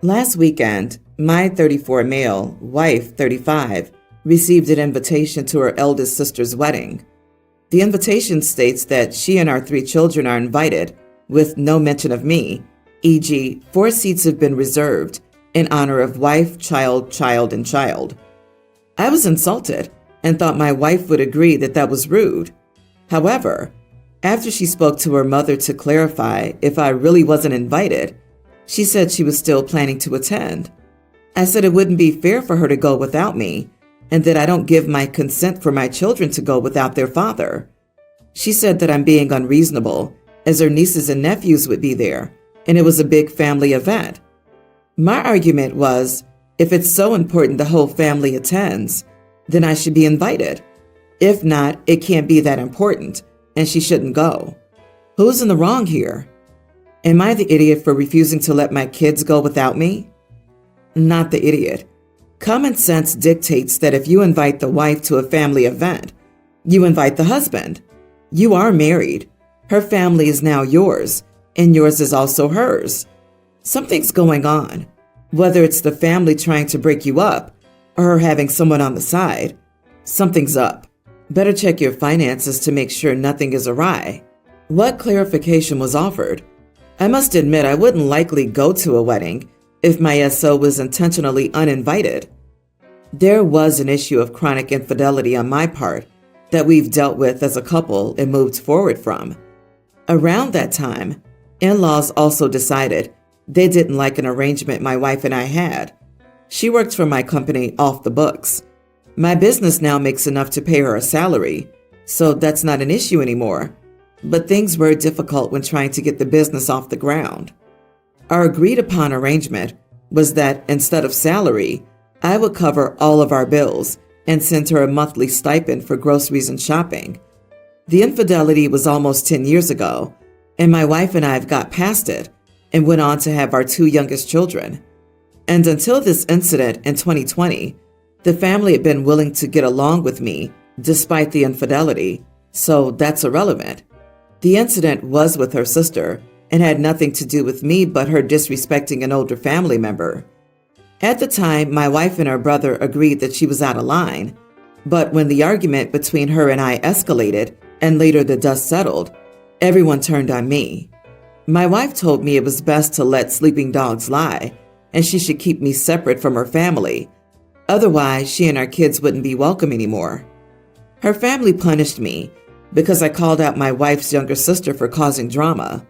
Last weekend, my 34 male, wife 35, received an invitation to her eldest sister's wedding. The invitation states that she and our 3 children are invited, with no mention of me, e.g., 4 seats have been reserved in honor of wife, child, and child. I was insulted and thought my wife would agree that that was rude. However, after she spoke to her mother to clarify if I really wasn't invited, she said she was still planning to attend. I said it wouldn't be fair for her to go without me, and that I don't give my consent for my children to go without their father. She said that I'm being unreasonable, as her nieces and nephews would be there, and it was a big family event. My argument was, if it's so important the whole family attends, then I should be invited. If not, it can't be that important, and she shouldn't go. Who's in the wrong here? Am I the idiot for refusing to let my kids go without me? Not the idiot. Common sense dictates that if you invite the wife to a family event, you invite the husband. You are married. Her family is now yours, and yours is also hers. Something's going on, whether it's the family trying to break you up or her having someone on the side. Something's up. Better check your finances to make sure nothing is awry. What clarification was offered? I must admit I wouldn't likely go to a wedding if my SO was intentionally uninvited. There was an issue of chronic infidelity on my part that we've dealt with as a couple and moved forward from. Around that time, in-laws also decided they didn't like an arrangement my wife and I had. She worked for my company off the books. My business now makes enough to pay her a salary, so that's not an issue anymore. But things were difficult when trying to get the business off the ground. Our agreed upon arrangement was that instead of salary, I would cover all of our bills and send her a monthly stipend for groceries and shopping. The infidelity was almost 10 years ago, and my wife and I have got past it and went on to have our 2 youngest children. And until this incident in 2020, the family had been willing to get along with me despite the infidelity, so that's irrelevant. The incident was with her sister and had nothing to do with me but her disrespecting an older family member. At the time, my wife and her brother agreed that she was out of line, but when the argument between her and I escalated and later the dust settled, everyone turned on me. My wife told me it was best to let sleeping dogs lie and she should keep me separate from her family. Otherwise, she and our kids wouldn't be welcome anymore. Her family punished me because I called out my wife's younger sister for causing drama.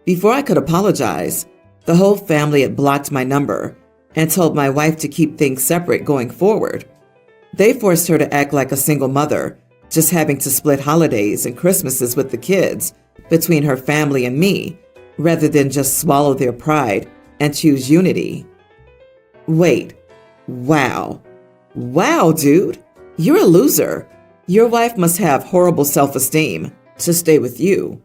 Before I could apologize, the whole family had blocked my number and told my wife to keep things separate going forward. They forced her to act like a single mother, just having to split holidays and Christmases with the kids between her family and me, rather than just swallow their pride and choose unity. Wait. Wow. Wow, dude. You're a loser. Your wife must have horrible self-esteem to stay with you.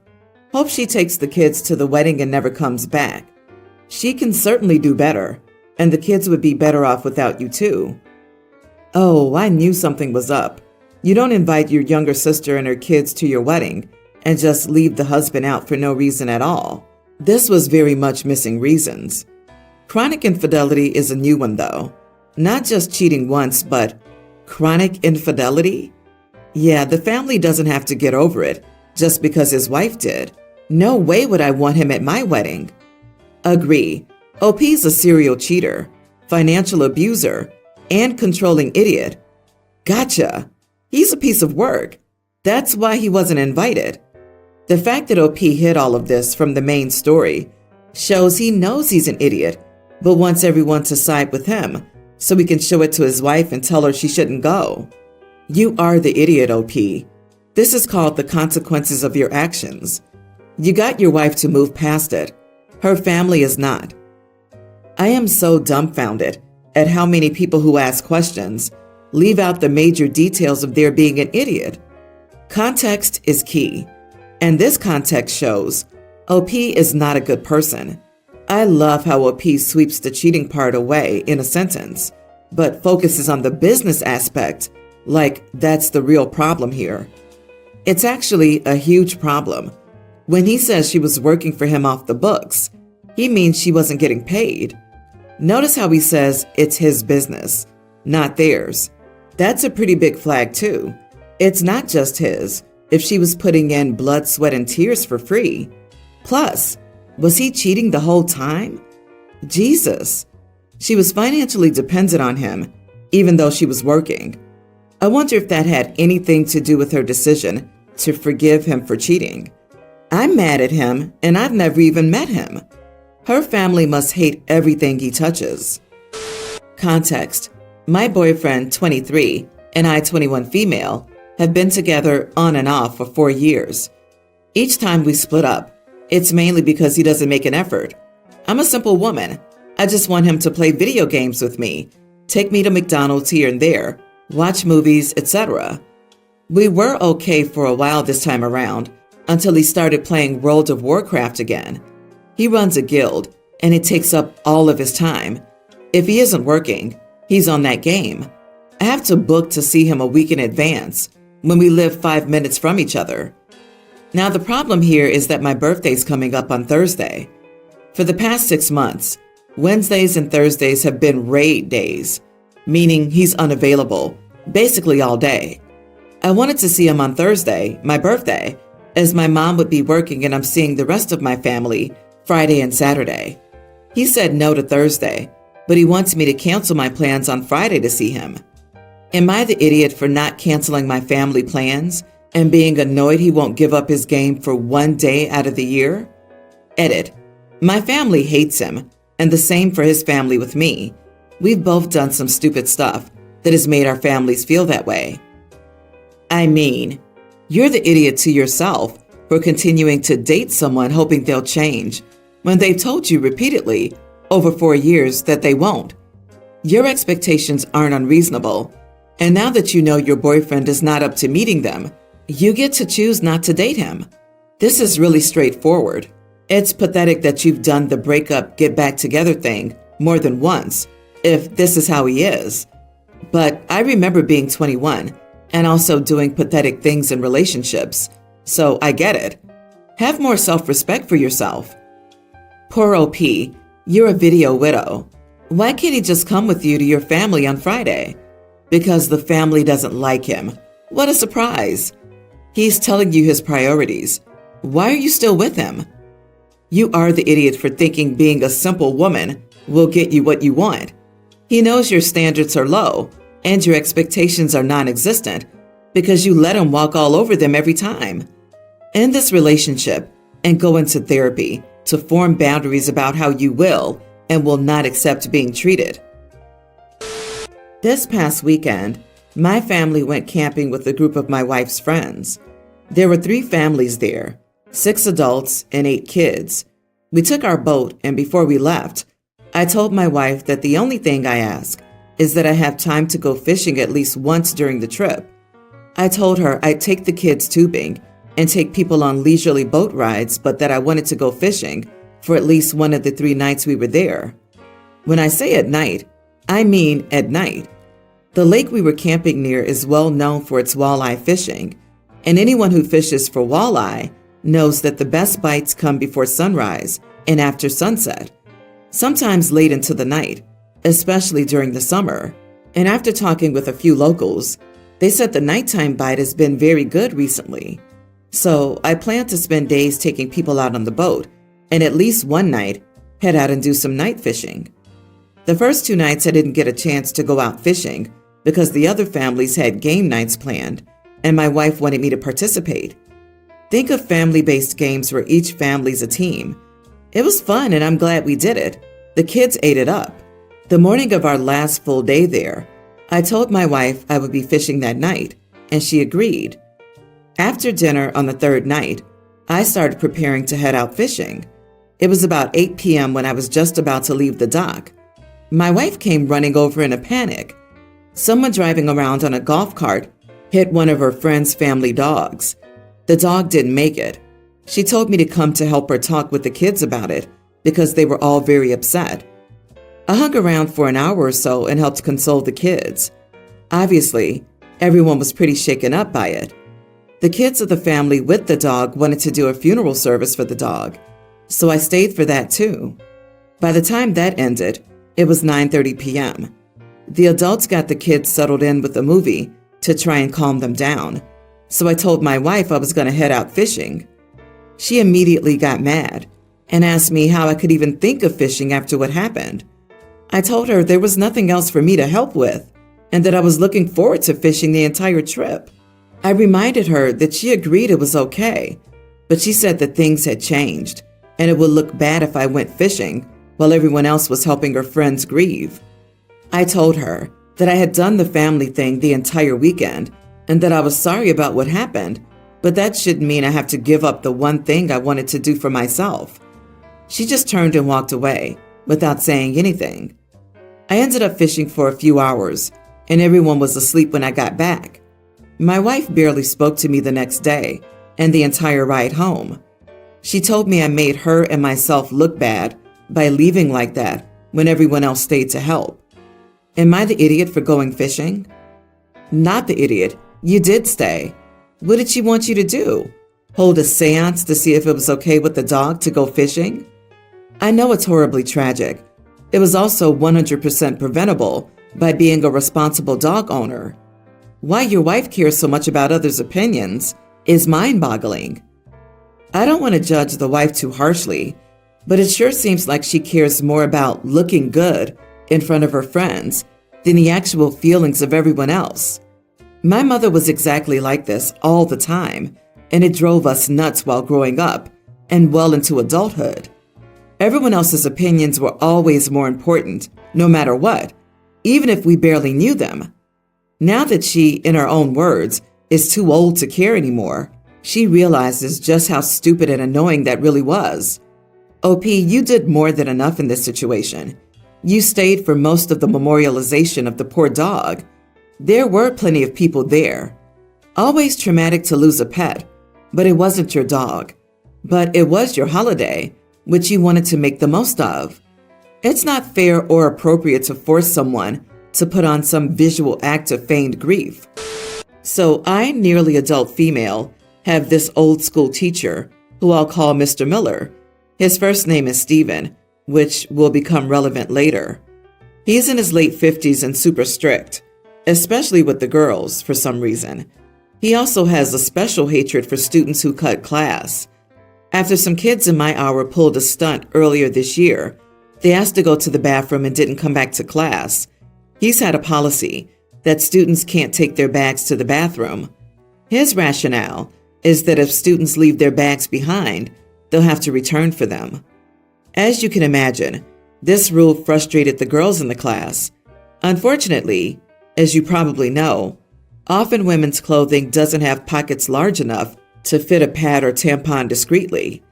Hope she takes the kids to the wedding and never comes back. She can certainly do better, and the kids would be better off without you too. Oh, I knew something was up. You don't invite your younger sister and her kids to your wedding and just leave the husband out for no reason at all. This was very much missing reasons. Chronic infidelity is a new one though. Not just cheating once, but chronic infidelity? Yeah, the family doesn't have to get over it just because his wife did. No way would I want him at my wedding. Agree. OP's a serial cheater, financial abuser, and controlling idiot. Gotcha. He's a piece of work. That's why he wasn't invited. The fact that OP hid all of this from the main story shows he knows he's an idiot, but wants everyone to side with him so he can show it to his wife and tell her she shouldn't go. You are the idiot, OP. This is called the consequences of your actions. You got your wife to move past it. Her family is not. I am so dumbfounded at how many people who ask questions leave out the major details of their being an idiot. Context is key, and this context shows OP is not a good person. I love how OP sweeps the cheating part away in a sentence, but focuses on the business aspect like that's the real problem here. It's actually a huge problem. When he says she was working for him off the books, he means she wasn't getting paid. Notice how he says it's his business, not theirs. That's a pretty big flag too. It's not just his, if she was putting in blood, sweat, and tears for free. Plus, was he cheating the whole time? Jesus. She was financially dependent on him, even though she was working. I wonder if that had anything to do with her decision to forgive him for cheating. I'm mad at him, and I've never even met him. Her family must hate everything he touches. Context: my boyfriend, 23, and I, 21 female, have been together on and off for 4 years. Each time we split up, it's mainly because he doesn't make an effort. I'm a simple woman. I just want him to play video games with me, take me to McDonald's here and there, watch movies, etc. We were okay for a while this time around, until he started playing World of Warcraft again. He runs a guild, and it takes up all of his time. If he isn't working, he's on that game. I have to book to see him a week in advance, when we live 5 minutes from each other. Now the problem here is that my birthday's coming up on Thursday. For the past 6 months, Wednesdays and Thursdays have been raid days, meaning he's unavailable, basically all day. I wanted to see him on Thursday, my birthday, as my mom would be working and I'm seeing the rest of my family Friday and Saturday. He said no to Thursday, but he wants me to cancel my plans on Friday to see him. Am I the idiot for not canceling my family plans and being annoyed he won't give up his game for 1 day out of the year? Edit: my family hates him, and the same for his family with me. We've both done some stupid stuff that has made our families feel that way. I mean, you're the idiot to yourself for continuing to date someone hoping they'll change when they've told you repeatedly over 4 years that they won't. Your expectations aren't unreasonable, and now that you know your boyfriend is not up to meeting them, you get to choose not to date him. This is really straightforward. It's pathetic that you've done the breakup, get back together thing more than once, if this is how he is. But I remember being 21 and also doing pathetic things in relationships, so I get it. Have more self-respect for yourself. Poor OP, you're a video widow. Why can't he just come with you to your family on Friday? Because the family doesn't like him. What a surprise. He's telling you his priorities. Why are you still with him? You are the idiot for thinking being a simple woman will get you what you want. He knows your standards are low and your expectations are non-existent because you let him walk all over them every time. End this relationship and go into therapy to form boundaries about how you will and will not accept being treated. This past weekend, my family went camping with a group of my wife's friends. There were 3 families there, 6 adults and 8 kids. We took our boat, and before we left, I told my wife that the only thing I ask is that I have time to go fishing at least once during the trip. I told her I'd take the kids tubing and take people on leisurely boat rides, but that I wanted to go fishing for at least one of the 3 nights we were there. When I say at night, I mean at night. The lake we were camping near is well known for its walleye fishing, and anyone who fishes for walleye knows that the best bites come before sunrise and after sunset, sometimes late into the night, especially during the summer. And after talking with a few locals, they said the nighttime bite has been very good recently. So I plan to spend days taking people out on the boat and at least one night head out and do some night fishing. The first 2 nights I didn't get a chance to go out fishing because the other families had game nights planned and my wife wanted me to participate. Think of family-based games where each family's a team. It was fun and I'm glad we did it. The kids ate it up. The morning of our last full day there, I told my wife I would be fishing that night, and she agreed. After dinner on the 3rd night, I started preparing to head out fishing. It was about 8 p.m. when I was just about to leave the dock. My wife came running over in a panic. Someone driving around on a golf cart hit one of her friend's family dogs. The dog didn't make it. She told me to come to help her talk with the kids about it because they were all very upset. I hung around for an hour or so and helped console the kids. Obviously, everyone was pretty shaken up by it. The kids of the family with the dog wanted to do a funeral service for the dog, so I stayed for that too. By the time that ended, It was 9:30 p.m. The adults got the kids settled in with a movie to try and calm them down, so I told my wife I was going to head out fishing. She immediately got mad and asked me how I could even think of fishing after what happened. I told her there was nothing else for me to help with and that I was looking forward to fishing the entire trip. I reminded her that she agreed it was okay, but she said that things had changed and it would look bad if I went fishing while everyone else was helping her friends grieve. I told her that I had done the family thing the entire weekend and that I was sorry about what happened, but that shouldn't mean I have to give up the one thing I wanted to do for myself. She just turned and walked away without saying anything. I ended up fishing for a few hours and everyone was asleep when I got back. My wife barely spoke to me the next day and the entire ride home. She told me I made her and myself look bad by leaving like that when everyone else stayed to help. Am I the idiot for going fishing? Not the idiot. You did stay. What did she want you to do? Hold a seance to see if it was okay with the dog to go fishing? I know it's horribly tragic. It was also 100% preventable by being a responsible dog owner. Why your wife cares so much about others' opinions is mind-boggling. I don't want to judge the wife too harshly, but it sure seems like she cares more about looking good in front of her friends than the actual feelings of everyone else. My mother was exactly like this all the time, and it drove us nuts while growing up and well into adulthood. Everyone else's opinions were always more important, no matter what, even if we barely knew them. Now that she, in her own words, is too old to care anymore, she realizes just how stupid and annoying that really was. OP, you did more than enough in this situation. You stayed for most of the memorialization of the poor dog. There were plenty of people there. Always traumatic to lose a pet, but it wasn't your dog. But it was your holiday, which you wanted to make the most of. It's not fair or appropriate to force someone to put on some visual act of feigned grief. So I, nearly adult female, have this old school teacher who I'll call Mr. Miller. His first name is Stephen, which will become relevant later. He's in his late 50s and super strict, especially with the girls for some reason. He also has a special hatred for students who cut class. After some kids in my hour pulled a stunt earlier this year, they asked to go to the bathroom and didn't come back to class. He's had a policy that students can't take their bags to the bathroom. His rationale is that if students leave their bags behind, they'll have to return for them. As you can imagine, this rule frustrated the girls in the class. Unfortunately, as you probably know, often women's clothing doesn't have pockets large enough to fit a pad or tampon discreetly.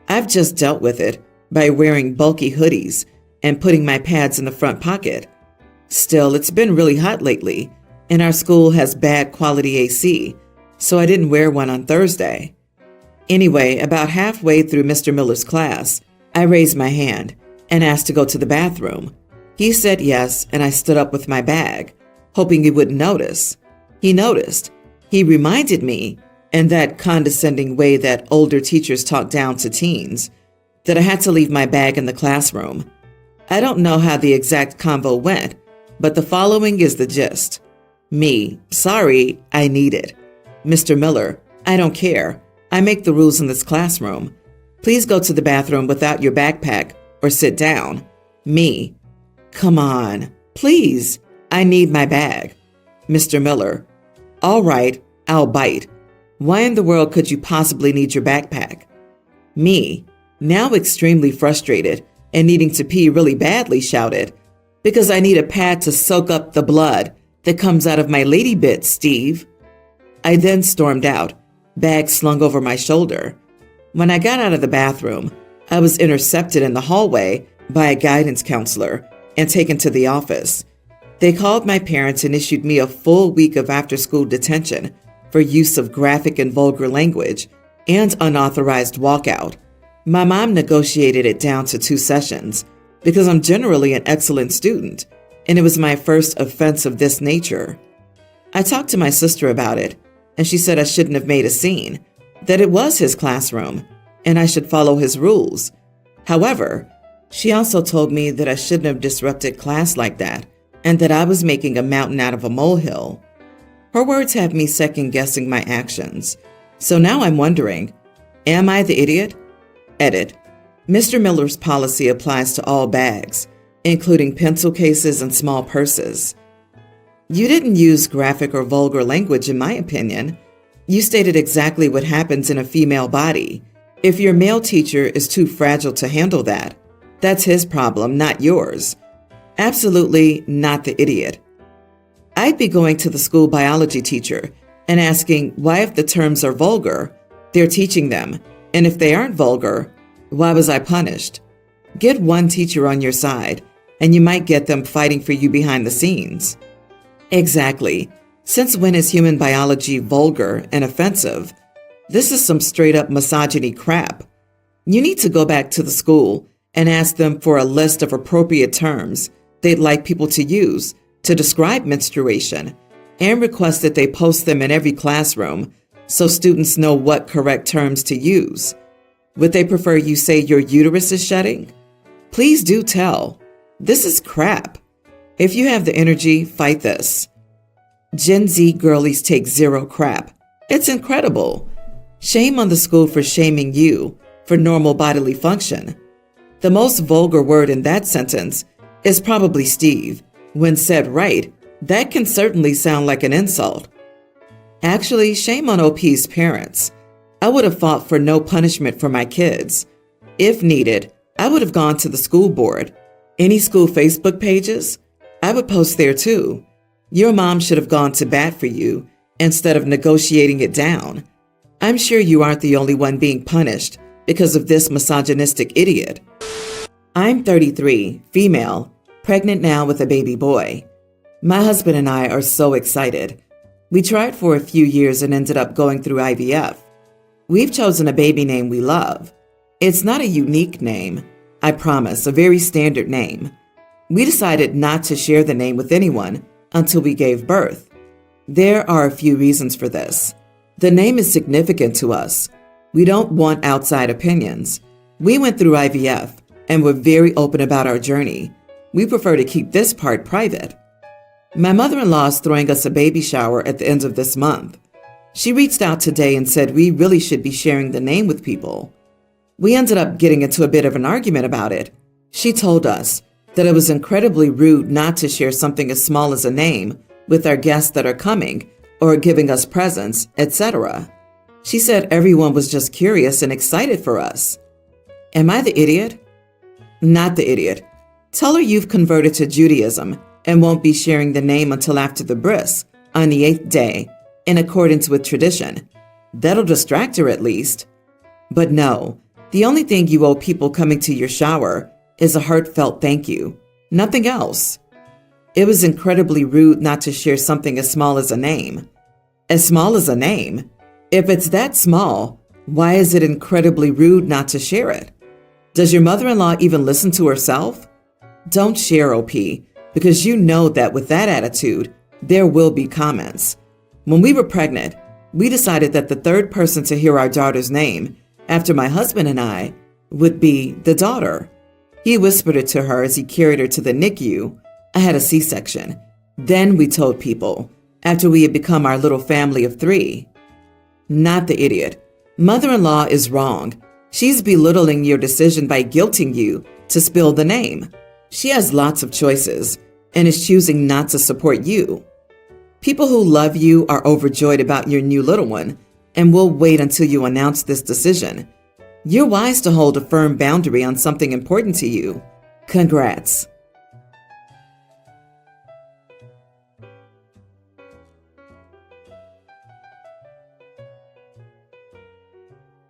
I've just dealt with it by wearing bulky hoodies and putting my pads in the front pocket. Still, it's been really hot lately, and our school has bad quality AC, so I didn't wear one on Thursday. Anyway, about halfway through Mr. Miller's class, I raised my hand and asked to go to the bathroom. He said yes, and I stood up with my bag, hoping he wouldn't notice. He noticed. He reminded me, in that condescending way that older teachers talk down to teens, that I had to leave my bag in the classroom. I don't know how the exact convo went, but the following is the gist. Me, sorry, I need it. Mr. Miller, I don't care. I make the rules in this classroom. Please go to the bathroom without your backpack or sit down. Me, come on, please, I need my bag. Mr. Miller, all right, I'll bite. Why in the world could you possibly need your backpack? Me, now extremely frustrated and needing to pee really badly, shouted, because I need a pad to soak up the blood that comes out of my lady bits, Steve. I then stormed out, bag slung over my shoulder. When I got out of the bathroom, I was intercepted in the hallway by a guidance counselor and taken to the office. They called my parents and issued me a full week of after-school detention for use of graphic and vulgar language and unauthorized walkout. My mom negotiated it down to 2 sessions because I'm generally an excellent student, and it was my first offense of this nature. I talked to my sister about it, and she said I shouldn't have made a scene, that it was his classroom, and I should follow his rules. However, She also told me that I shouldn't have disrupted class like that and that I was making a mountain out of a molehill. Her words have me second-guessing my actions. So now I'm wondering, am I the idiot? Edit. Mr. Miller's policy applies to all bags, including pencil cases and small purses. You didn't use graphic or vulgar language, in my opinion. You stated exactly what happens in a female body. If your male teacher is too fragile to handle that, that's his problem, not yours. Absolutely not the idiot. I'd be going to the school biology teacher and asking why, if the terms are vulgar, they're teaching them, and if they aren't vulgar, why was I punished? Get one teacher on your side, and you might get them fighting for you behind the scenes. Exactly. Since when is human biology vulgar and offensive? This is some straight-up misogyny crap. You need to go back to the school and ask them for a list of appropriate terms they'd like people to use to describe menstruation, and request that they post them in every classroom so students know what correct terms to use. Would they prefer you say your uterus is shedding? Please do tell. This is crap. If you have the energy, fight this. Gen Z girlies take zero crap. It's incredible. Shame on the school for shaming you for normal bodily function. The most vulgar word in that sentence is probably Steve. When said right, that can certainly sound like an insult. Actually, shame on OP's parents. I would have fought for no punishment for my kids. If needed, I would have gone to the school board. Any school Facebook pages? I would post there too. Your mom should have gone to bat for you instead of negotiating it down. I'm sure you aren't the only one being punished because of this misogynistic idiot. I'm 33, female, pregnant now with a baby boy. My husband and I are so excited. We tried for a few years and ended up going through IVF. We've chosen a baby name we love. It's not a unique name, I promise, a very standard name. We decided not to share the name with anyone until we gave birth. There are a few reasons for this. The name is significant to us. We don't want outside opinions. We went through IVF and were very open about our journey. We prefer to keep this part private. My mother-in-law is throwing us a baby shower at the end of this month. She reached out today and said we really should be sharing the name with people. We ended up getting into a bit of an argument about it. She told us that it was incredibly rude not to share something as small as a name with our guests that are coming or giving us presents, etc. She said everyone was just curious and excited for us. Am I the idiot? Not the idiot. Tell her you've converted to Judaism and won't be sharing the name until after the bris, on the 8th day, in accordance with tradition. That'll distract her at least. But no, the only thing you owe people coming to your shower is a heartfelt thank you. Nothing else. It was incredibly rude not to share something as small as a name. As small as a name? If it's that small, why is it incredibly rude not to share it? Does your mother-in-law even listen to herself? Don't share, OP, because you know that with that attitude, there will be comments. When we were pregnant, we decided that the third person to hear our daughter's name, after my husband and I, would be the daughter. He whispered it to her as he carried her to the NICU. I had a C-section. Then we told people, after we had become our little family of 3. Not the idiot. Mother-in-law is wrong. She's belittling your decision by guilting you to spill the name. She has lots of choices and is choosing not to support you. People who love you are overjoyed about your new little one and will wait until you announce this decision. You're wise to hold a firm boundary on something important to you. Congrats.